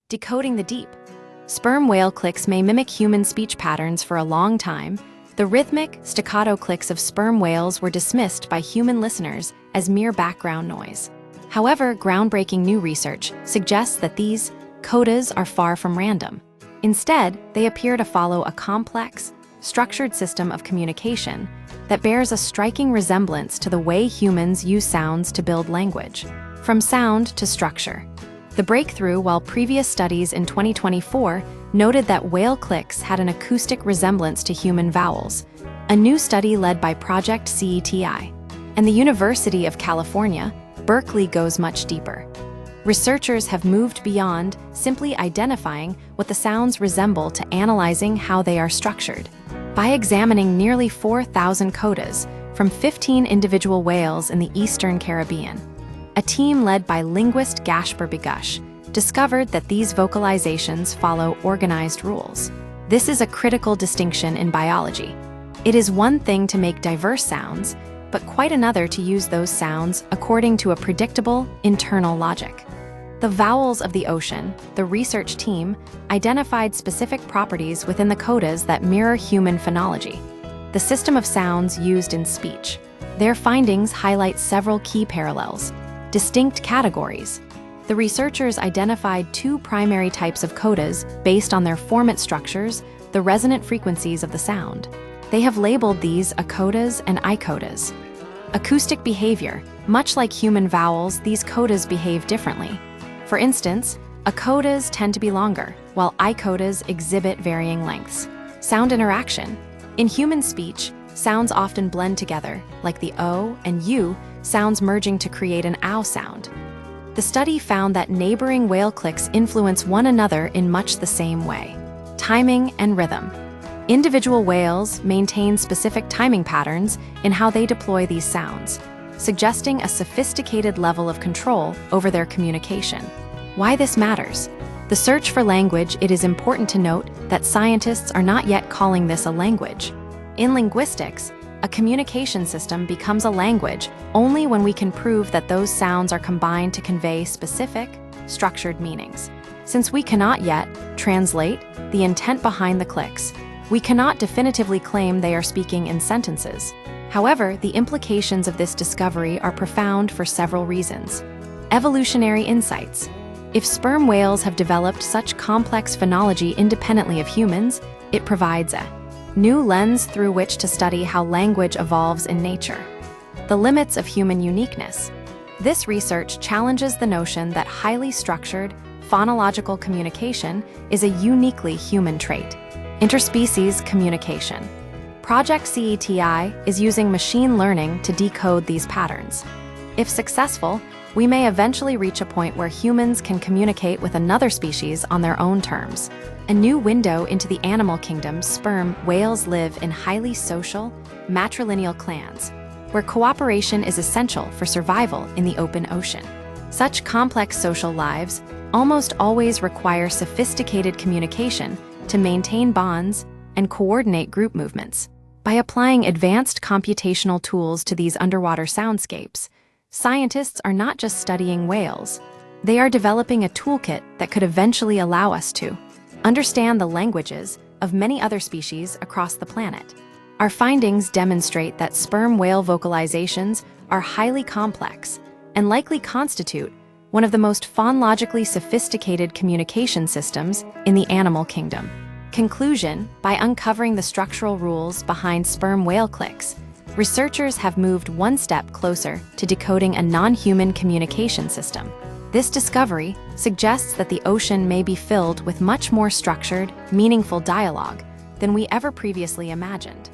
Decoding the deep. Sperm whale clicks may mimic human speech patterns for a long time. The rhythmic, staccato clicks of sperm whales were dismissed by human listeners as mere background noise. However, groundbreaking new research suggests that these codas are far from random. Instead, they appear to follow a complex, structured system of communication that bears a striking resemblance to the way humans use sounds to build language. From sound to structure. The breakthrough, while previous studies in 2024 noted that whale clicks had an acoustic resemblance to human vowels, a new study led by Project CETI and the University of California, Berkeley goes much deeper. Researchers have moved beyond simply identifying what the sounds resemble to analyzing how they are structured. By examining nearly 4,000 codas from 15 individual whales in the Eastern Caribbean, a team led by linguist Gasper Bigush discovered that these vocalizations follow organized rules. This is a critical distinction in biology. It is one thing to make diverse sounds, but quite another to use those sounds according to a predictable, internal logic. The vowels of the ocean, the research team identified specific properties within the codas that mirror human phonology, the system of sounds used in speech. Their findings highlight several key parallels. Distinct categories. The researchers identified two primary types of codas based on their formant structures, the resonant frequencies of the sound. They have labeled these acodas and icodas. Acoustic behavior. Much like human vowels, these codas behave differently. For instance, acodas tend to be longer, while icodas exhibit varying lengths. Sound interaction. In human speech, sounds often blend together, like the O and U sounds merging to create an ow sound. The study found that neighboring whale clicks influence one another in much the same way. Timing and rhythm. Individual whales maintain specific timing patterns in how they deploy these sounds, suggesting a sophisticated level of control over their communication. Why this matters? The search for language. It is important to note that scientists are not yet calling this a language. In linguistics, a communication system becomes a language only when we can prove that those sounds are combined to convey specific, structured meanings. Since we cannot yet translate the intent behind the clicks, we cannot definitively claim they are speaking in sentences. However, the implications of this discovery are profound for several reasons. Evolutionary insights. If sperm whales have developed such complex phonology independently of humans, it provides a new lens through which to study how language evolves in nature. The limits of human uniqueness. This research challenges the notion that highly structured, phonological communication is a uniquely human trait. Interspecies communication. Project CETI is using machine learning to decode these patterns. If successful, we may eventually reach a point where humans can communicate with another species on their own terms. A new window into the animal kingdom. Sperm whales live in highly social, matrilineal clans, where cooperation is essential for survival in the open ocean. Such complex social lives almost always require sophisticated communication to maintain bonds and coordinate group movements. By applying advanced computational tools to these underwater soundscapes, scientists are not just studying whales. They are developing a toolkit that could eventually allow us to understand the languages of many other species across the planet. Our findings demonstrate that sperm whale vocalizations are highly complex and likely constitute one of the most phonologically sophisticated communication systems in the animal kingdom. Conclusion: by uncovering the structural rules behind sperm whale clicks, researchers have moved one step closer to decoding a non-human communication system. This discovery suggests that the ocean may be filled with much more structured, meaningful dialogue than we ever previously imagined.